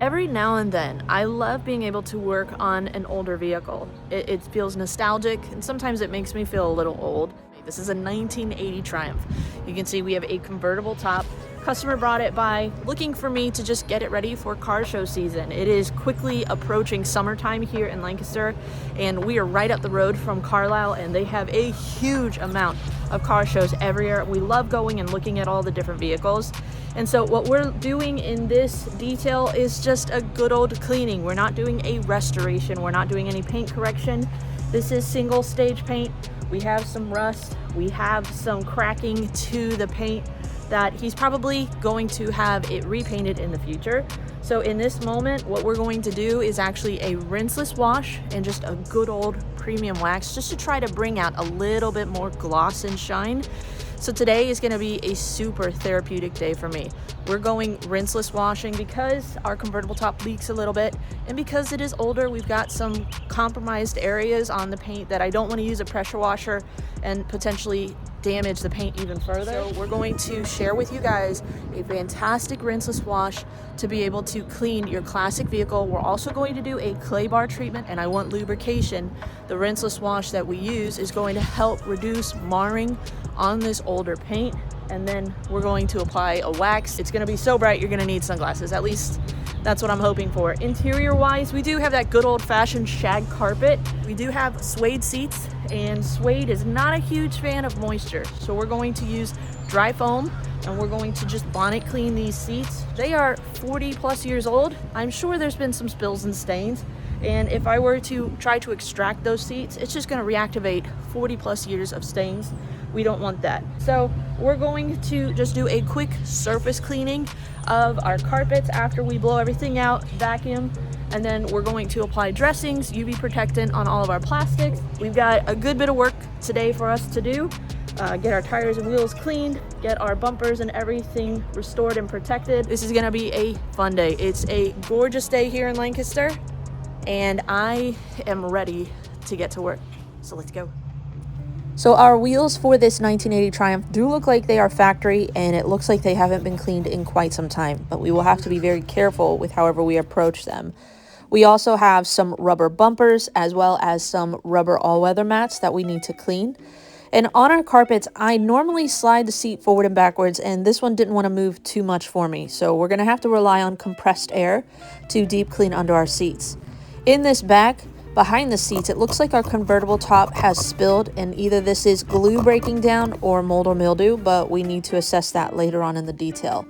Every now and then, I love being able to work on an older vehicle. It feels nostalgic, and sometimes it makes me feel a little old. This is a 1980 Triumph. You can see we have a convertible top. Customer brought it by looking for me to just get it ready for car show season. It is quickly approaching summertime here in Lancaster, and we are right up the road from Carlisle, and they have a huge amount of car shows every year. We love going and looking at all the different vehicles. And so what we're doing in this detail is just a good old cleaning. We're not doing a restoration. We're not doing any paint correction. This is single stage paint. We have some rust. We have some cracking to the paint that he's probably going to have it repainted in the future. So in this moment, what we're going to do is actually a rinseless wash and just a good old premium wax, just to try to bring out a little bit more gloss and shine. So today is going to be a super therapeutic day for me. We're going rinseless washing because our convertible top leaks a little bit, and because it is older, we've got some compromised areas on the paint that I don't want to use a pressure washer and potentially damage the paint even further. So we're going to share with you guys a fantastic rinseless wash to be able to clean your classic vehicle. We're also going to do a clay bar treatment, and I want lubrication. The rinseless wash that we use is going to help reduce marring on this older paint, and then we're going to apply a wax. It's going to be so bright you're going to need sunglasses. At least that's what I'm hoping for. Interior wise, we do have that good old-fashioned shag carpet. We do have suede seats, and suede is not a huge fan of moisture, so we're going to use dry foam, and we're going to just bonnet clean these seats. They are 40 plus years old. I'm sure there's been some spills and stains, and if I were to try to extract those seats, it's just going to reactivate 40 plus years of stains. We don't want that. So we're going to just do a quick surface cleaning of our carpets after we blow everything out, vacuum, and then we're going to apply dressings, UV protectant on all of our plastics. We've got a good bit of work today for us to do. Get our tires and wheels cleaned, get our bumpers and everything restored and protected. This is gonna be a fun day. It's a gorgeous day here in Lancaster, and I am ready to get to work. So let's go. So our wheels for this 1980 Triumph do look like they are factory, and it looks like they haven't been cleaned in quite some time, but we will have to be very careful with however we approach them. We also have some rubber bumpers as well as some rubber all-weather mats that we need to clean. And on our carpets, I normally slide the seat forward and backwards, and this one didn't want to move too much for me, so we're going to have to rely on compressed air to deep clean under our seats. In this back, behind the seats, it looks like our convertible top has spilled, and either this is glue breaking down or mold or mildew, but we need to assess that later on in the detail.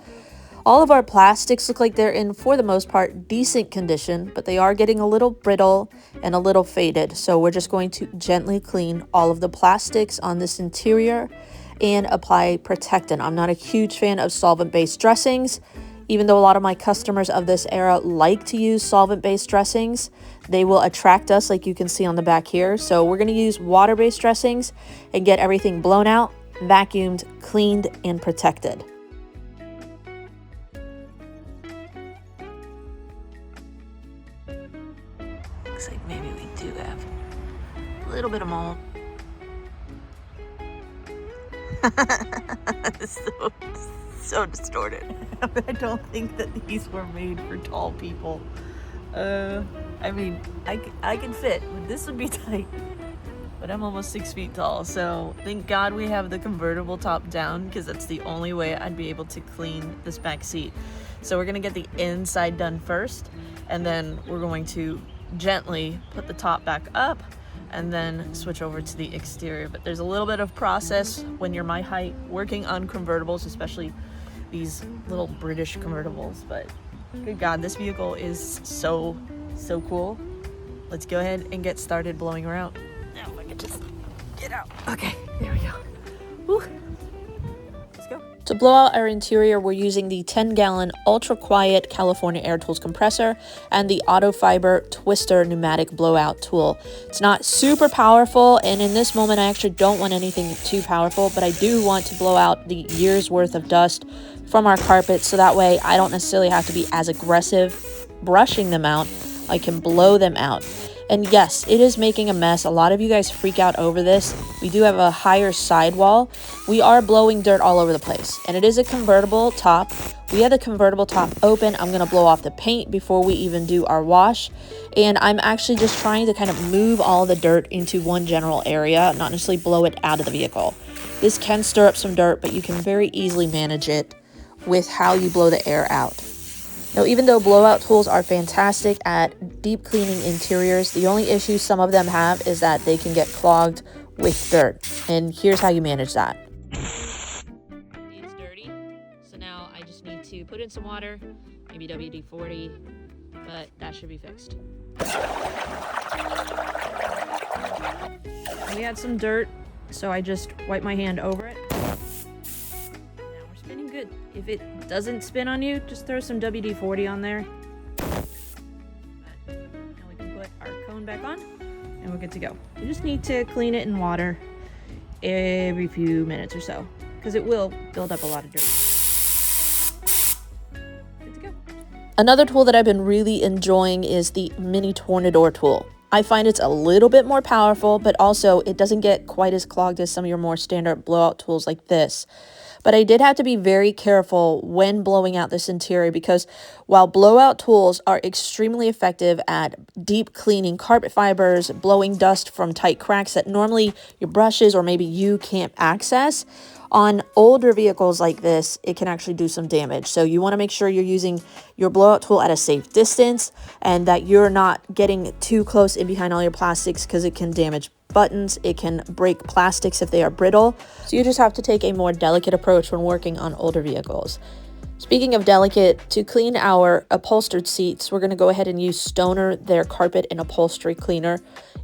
All of our plastics look like they're in, for the most part, decent condition, but they are getting a little brittle and a little faded, so we're just going to gently clean all of the plastics on this interior and apply protectant. I'm not a huge fan of solvent-based dressings. Even though a lot of my customers of this era like to use solvent-based dressings, they will attract us, like you can see on the back here. So we're going to use water-based dressings and get everything blown out, vacuumed, cleaned, and protected. Looks like maybe we do have a little bit of mold. So distorted. I don't think that these were made for tall people. I mean, I can fit, but this would be tight. But I'm almost 6 feet tall, so thank God we have the convertible top down, because that's the only way I'd be able to clean this back seat. So we're gonna get the inside done first, and then we're going to gently put the top back up and then switch over to the exterior. But there's a little bit of process when you're my height working on convertibles, especially these little British convertibles. But good God, this vehicle is so cool. Let's go ahead and get started blowing her out. Now if I could just get out. Okay, there we go. Whew. Let's go. To blow out our interior, we're using the 10-gallon ultra-quiet California Air Tools compressor and the Auto Fiber Twister pneumatic blowout tool. It's not super powerful, and in this moment I actually don't want anything too powerful, but I do want to blow out the year's worth of dust from our carpet, so that way I don't necessarily have to be as aggressive brushing them out. I can blow them out. And yes, it is making a mess. A lot of you guys freak out over this. We do have a higher sidewall. We are blowing dirt all over the place, and it is a convertible top. We have the convertible top open. I'm gonna blow off the paint before we even do our wash. And I'm actually just trying to kind of move all the dirt into one general area, not necessarily blow it out of the vehicle. This can stir up some dirt, but you can very easily manage it with how you blow the air out. Now, even though blowout tools are fantastic at deep cleaning interiors, the only issue some of them have is that they can get clogged with dirt. And here's how you manage that. It's dirty, so now I just need to put in some water, maybe WD-40, but that should be fixed. We had some dirt, so I just wiped my hand over it. Spinning good. If it doesn't spin on you, just throw some WD-40 on there. But now we can put our cone back on and we're good to go. You just need to clean it in water every few minutes or so because it will build up a lot of dirt. Good to go. Another tool that I've been really enjoying is the mini Tornador tool. I find it's a little bit more powerful, but also it doesn't get quite as clogged as some of your more standard blowout tools like this. But I did have to be very careful when blowing out this interior because while blowout tools are extremely effective at deep cleaning carpet fibers, blowing dust from tight cracks that normally your brushes or maybe you can't access, on older vehicles like this, it can actually do some damage. So you want to make sure you're using your blowout tool at a safe distance and that you're not getting too close in behind all your plastics because it can damage buttons, it can break plastics if they are brittle. So you just have to take a more delicate approach when working on older vehicles. Speaking of delicate, to clean our upholstered seats, we're going to go ahead and use Stoner, their carpet and upholstery cleaner.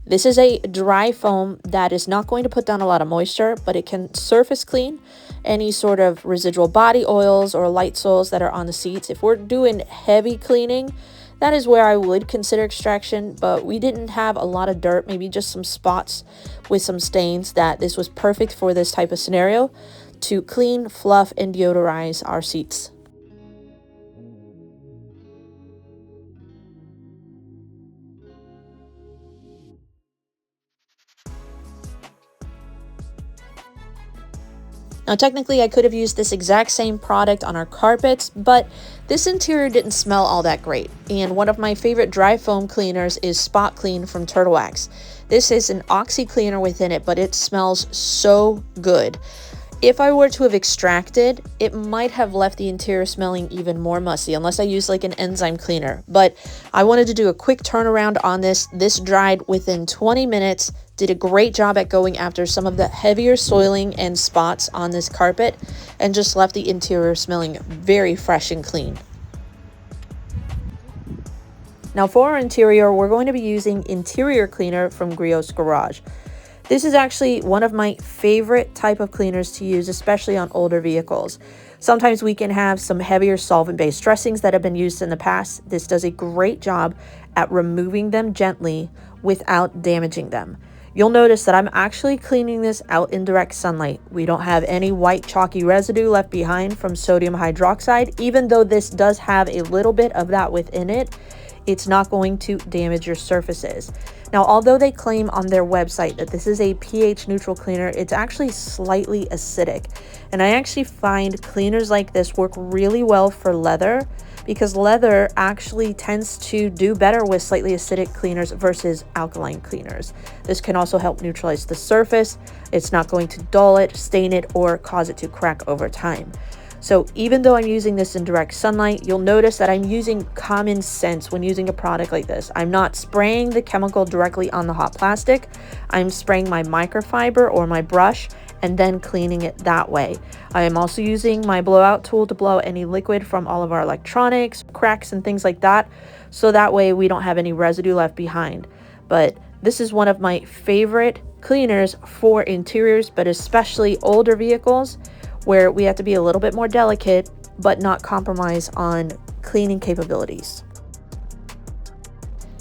This is a dry foam that is not going to put down a lot of moisture, but it can surface clean any sort of residual body oils or light soils that are on the seats. If we're doing heavy cleaning, that is where I would consider extraction, but we didn't have a lot of dirt, maybe just some spots with some stains, that this was perfect for this type of scenario to clean, fluff, and deodorize our seats. Now, technically, I could have used this exact same product on our carpets, but this interior didn't smell all that great. And one of my favorite dry foam cleaners is Spot Clean from Turtle Wax. This is an oxy cleaner within it, but it smells so good. If I were to have extracted, it might have left the interior smelling even more musty, unless I used like an enzyme cleaner. But I wanted to do a quick turnaround on this. This dried within 20 minutes. Did a great job at going after some of the heavier soiling and spots on this carpet and just left the interior smelling very fresh and clean. Now for our interior, we're going to be using Interior Cleaner from Griot's Garage. This is actually one of my favorite type of cleaners to use, especially on older vehicles. Sometimes we can have some heavier solvent-based dressings that have been used in the past. This does a great job at removing them gently without damaging them. You'll notice that I'm actually cleaning this out in direct sunlight. We don't have any white chalky residue left behind from sodium hydroxide. Even though this does have a little bit of that within it, it's not going to damage your surfaces. Now, although they claim on their website that this is a pH neutral cleaner, it's actually slightly acidic. And I actually find cleaners like this work really well for leather, because leather actually tends to do better with slightly acidic cleaners versus alkaline cleaners. This can also help neutralize the surface. It's not going to dull it, stain it, or cause it to crack over time. So even though I'm using this in direct sunlight, you'll notice that I'm using common sense when using a product like this. I'm not spraying the chemical directly on the hot plastic. I'm spraying my microfiber or my brush and then cleaning it that way. I am also using my blowout tool to blow out any liquid from all of our electronics, cracks, and things like that, so that way we don't have any residue left behind. But this is one of my favorite cleaners for interiors, but especially older vehicles, where we have to be a little bit more delicate but not compromise on cleaning capabilities.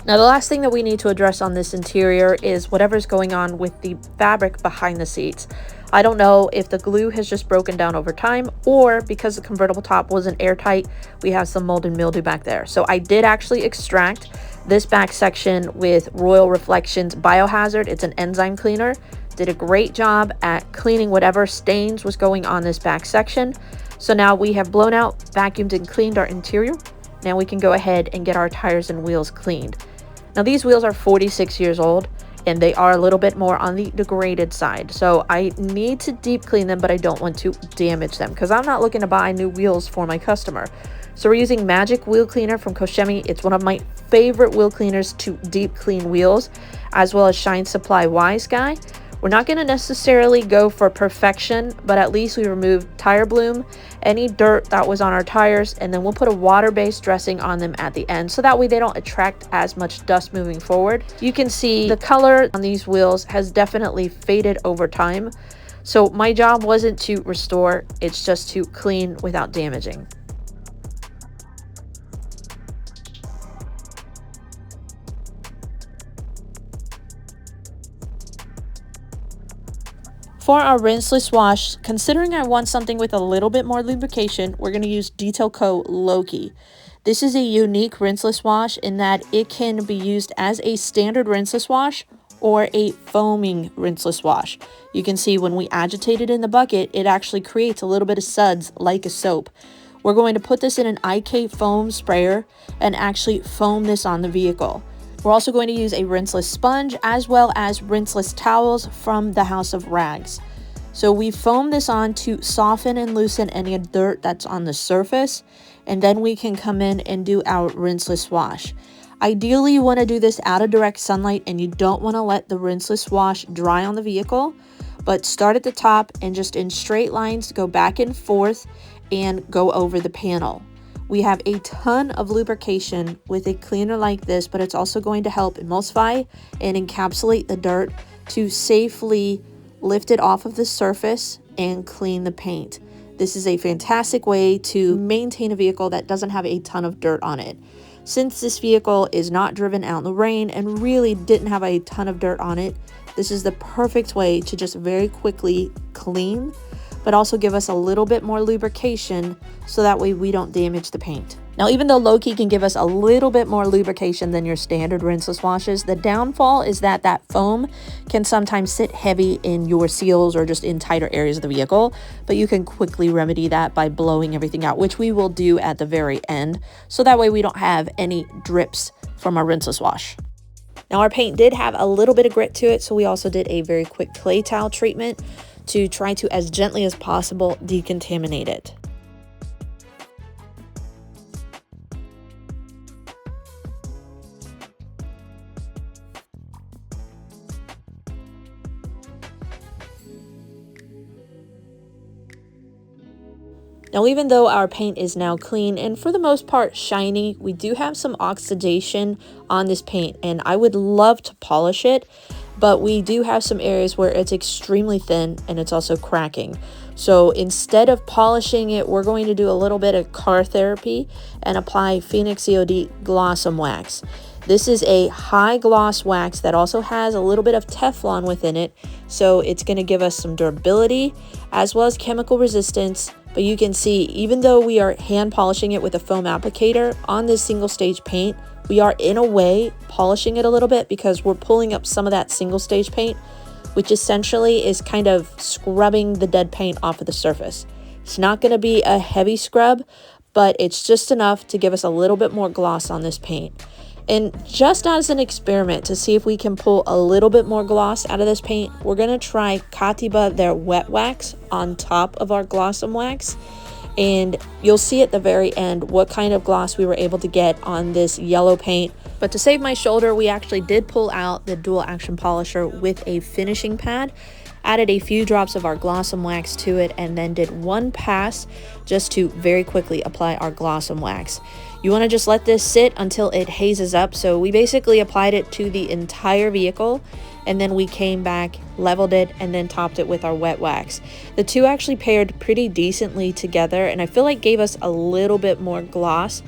Now, the last thing that we need to address on this interior is whatever's going on with the fabric behind the seats. I don't know if the glue has just broken down over time, or because the convertible top wasn't airtight, we have some mold and mildew back there. So I did actually extract this back section with Royal Reflections Biohazard. It's an enzyme cleaner. Did a great job at cleaning whatever stains was going on this back section. So now we have blown out, vacuumed, and cleaned our interior. Now we can go ahead and get our tires and wheels cleaned. Now these wheels are 46 years old and they are a little bit more on the degraded side. So I need to deep clean them, but I don't want to damage them because I'm not looking to buy new wheels for my customer. So we're using Magic Wheel Cleaner from Koshemi. It's one of my favorite wheel cleaners to deep clean wheels, as well as Shine Supply Wise Guy. We're not going to necessarily go for perfection, but at least we removed tire bloom, any dirt that was on our tires, and then we'll put a water-based dressing on them at the end so that way they don't attract as much dust moving forward. You can see the color on these wheels has definitely faded over time. So my job wasn't to restore, it's just to clean without damaging. For our rinseless wash, considering I want something with a little bit more lubrication, we're going to use Detail Co. Loki. This is a unique rinseless wash in that it can be used as a standard rinseless wash or a foaming rinseless wash. You can see when we agitate it in the bucket, it actually creates a little bit of suds like a soap. We're going to put this in an IK foam sprayer and actually foam this on the vehicle. We're also going to use a rinseless sponge as well as rinseless towels from the House of Rags. So we foam this on to soften and loosen any dirt that's on the surface, and then we can come in and do our rinseless wash. Ideally, you want to do this out of direct sunlight and you don't want to let the rinseless wash dry on the vehicle, but start at the top and just in straight lines go back and forth and go over the panel. We have a ton of lubrication with a cleaner like this, but it's also going to help emulsify and encapsulate the dirt to safely lift it off of the surface and clean the paint. This is a fantastic way to maintain a vehicle that doesn't have a ton of dirt on it. Since this vehicle is not driven out in the rain and really didn't have a ton of dirt on it, this is the perfect way to just very quickly clean, but also give us a little bit more lubrication so that way we don't damage the paint. Now, even though Loki can give us a little bit more lubrication than your standard rinseless washes, the downfall is that that foam can sometimes sit heavy in your seals or just in tighter areas of the vehicle, but you can quickly remedy that by blowing everything out, which we will do at the very end, so that way we don't have any drips from our rinseless wash. Now, our paint did have a little bit of grit to it, so we also did a very quick clay towel treatment to try to, as gently as possible, decontaminate it. Now, even though our paint is now clean and for the most part shiny, we do have some oxidation on this paint, and I would love to polish it, but we do have some areas where it's extremely thin and it's also cracking. So instead of polishing it, we're going to do a little bit of car therapy and apply Phoenix COD Glossum Wax. This is a high gloss wax that also has a little bit of Teflon within it, so it's going to give us some durability as well as chemical resistance. But you can see, even though we are hand polishing it with a foam applicator on this single stage paint, we are in a way polishing it a little bit because we're pulling up some of that single stage paint, which essentially is kind of scrubbing the dead paint off of the surface. It's not going to be a heavy scrub, but it's just enough to give us a little bit more gloss on this paint. And just as an experiment to see if we can pull a little bit more gloss out of this paint, we're going to try Katiba, their wet wax, on top of our Glossum Wax. And you'll see at the very end what kind of gloss we were able to get on this yellow paint. But to save my shoulder, we actually did pull out the dual action polisher with a finishing pad, added a few drops of our Glossum Wax to it, and then did one pass just to very quickly apply our Glossum Wax. You want to just let this sit until it hazes up. So we basically applied it to the entire vehicle, and then we came back, leveled it, and then topped it with our wet wax. The two actually paired pretty decently together, and I feel like gave us a little bit more gloss.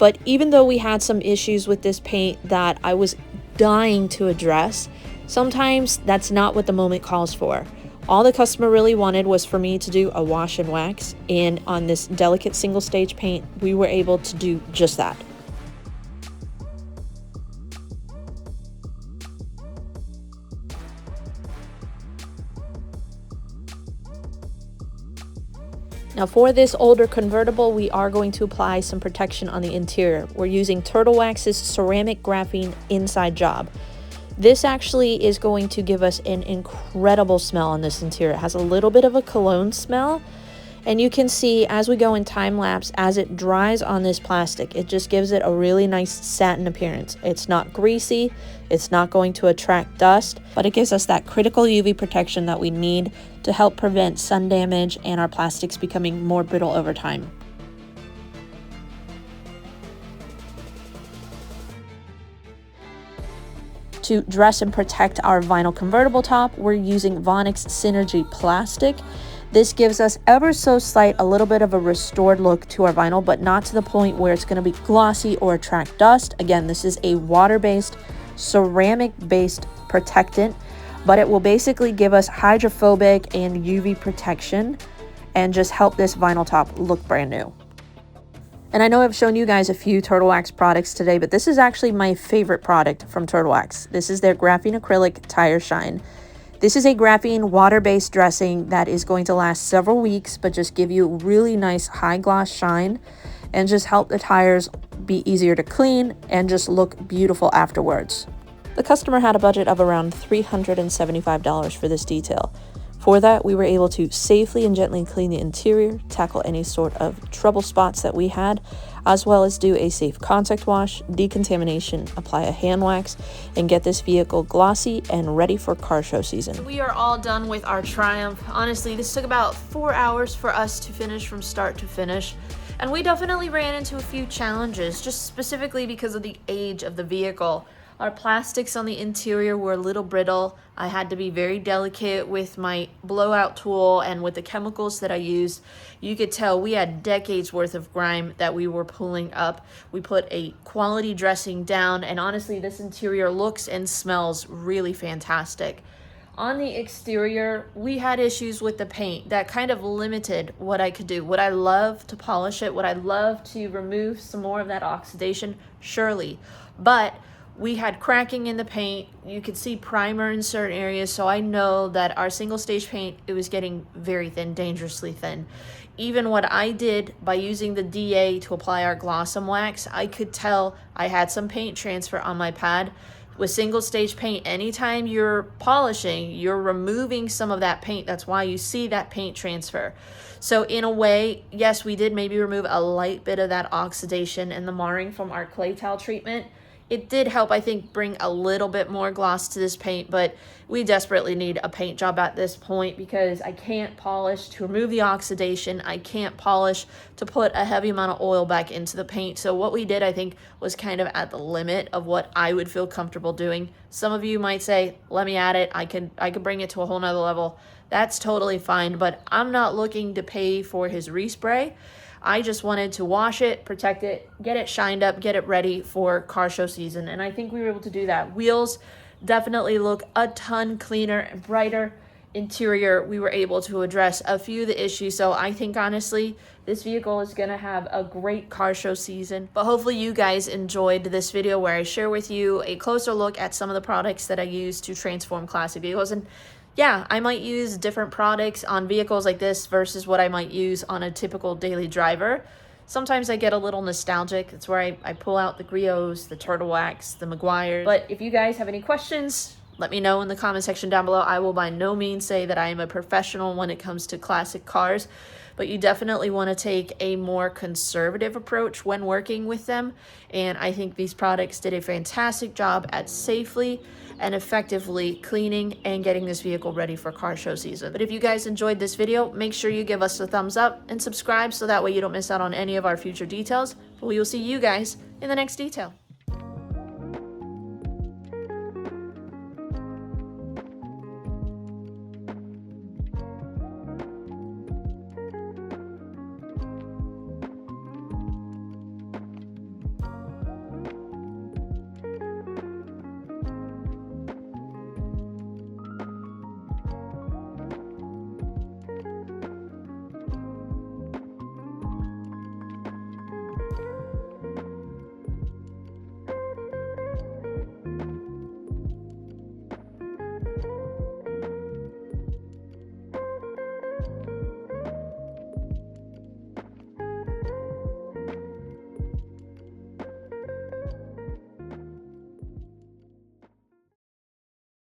But even though we had some issues with this paint that I was dying to address, sometimes that's not what the moment calls for. All the customer really wanted was for me to do a wash and wax, and on this delicate single stage paint, we were able to do just that. Now for this older convertible, we are going to apply some protection on the interior. We're using Turtle Wax's ceramic graphene inside job. This actually is going to give us an incredible smell on this interior. It has a little bit of a cologne smell, and you can see as we go in time lapse, as it dries on this plastic, it just gives it a really nice satin appearance. It's not greasy, it's not going to attract dust, but it gives us that critical UV protection that we need to help prevent sun damage and our plastics becoming more brittle over time. To dress and protect our vinyl convertible top, we're using Vonix Synergy plastic. This gives us ever so slight a little bit of a restored look to our vinyl, but not to the point where it's going to be glossy or attract dust. Again, this is a water-based, ceramic-based protectant, but it will basically give us hydrophobic and UV protection and just help this vinyl top look brand new. And I know I've shown you guys a few Turtle Wax products today, but this is actually my favorite product from Turtle Wax. This is their graphene acrylic tire shine. This is a graphene water-based dressing that is going to last several weeks, but just give you really nice high gloss shine and just help the tires be easier to clean and just look beautiful afterwards. The customer had a budget of around $375 for this detail. For that, we were able to safely and gently clean the interior, tackle any sort of trouble spots that we had, as well as do a safe contact wash, decontamination, apply a hand wax, and get this vehicle glossy and ready for car show season. We are all done with our Triumph. Honestly, this took about 4 hours for us to finish from start to finish. And we definitely ran into a few challenges, just specifically because of the age of the vehicle. Our plastics on the interior were a little brittle. I had to be very delicate with my blowout tool and with the chemicals that I used. You could tell we had decades worth of grime that we were pulling up. We put a quality dressing down, and honestly, this interior looks and smells really fantastic. On the exterior, we had issues with the paint that kind of limited what I could do. Would I love to polish it? Would I love to remove some more of that oxidation? Surely. But we had cracking in the paint. You could see primer in certain areas, so I know that our single stage paint, it was getting very thin, dangerously thin. Even what I did by using the DA to apply our Glossum wax, I could tell I had some paint transfer on my pad. With single stage paint, anytime you're polishing, you're removing some of that paint. That's why you see that paint transfer. So in a way, yes, we did maybe remove a light bit of that oxidation and the marring from our clay towel treatment. It did help, I think, bring a little bit more gloss to this paint, but we desperately need a paint job at this point because I can't polish to remove the oxidation. I can't polish to put a heavy amount of oil back into the paint. So what we did, I think, was kind of at the limit of what I would feel comfortable doing. Some of you might say, let me add it. I could bring it to a whole nother level. That's totally fine, but I'm not looking to pay for his respray. I just wanted to wash it, protect it, get it shined up, get it ready for car show season. And I think we were able to do that. Wheels definitely look a ton cleaner and brighter. Interior, we were able to address a few of the issues. So I think honestly, this vehicle is gonna have a great car show season. But hopefully you guys enjoyed this video where I share with you a closer look at some of the products that I use to transform classic vehicles. And yeah, I might use different products on vehicles like this versus what I might use on a typical daily driver. Sometimes I get a little nostalgic. That's where I pull out the Griots, the Turtle Wax, the Meguiars. But if you guys have any questions, let me know in the comment section down below. I will by no means say that I am a professional when it comes to classic cars, but you definitely want to take a more conservative approach when working with them. And I think these products did a fantastic job at safely and effectively cleaning and getting this vehicle ready for car show season. But if you guys enjoyed this video, make sure you give us a thumbs up and subscribe so that way you don't miss out on any of our future details. But we will see you guys in the next detail.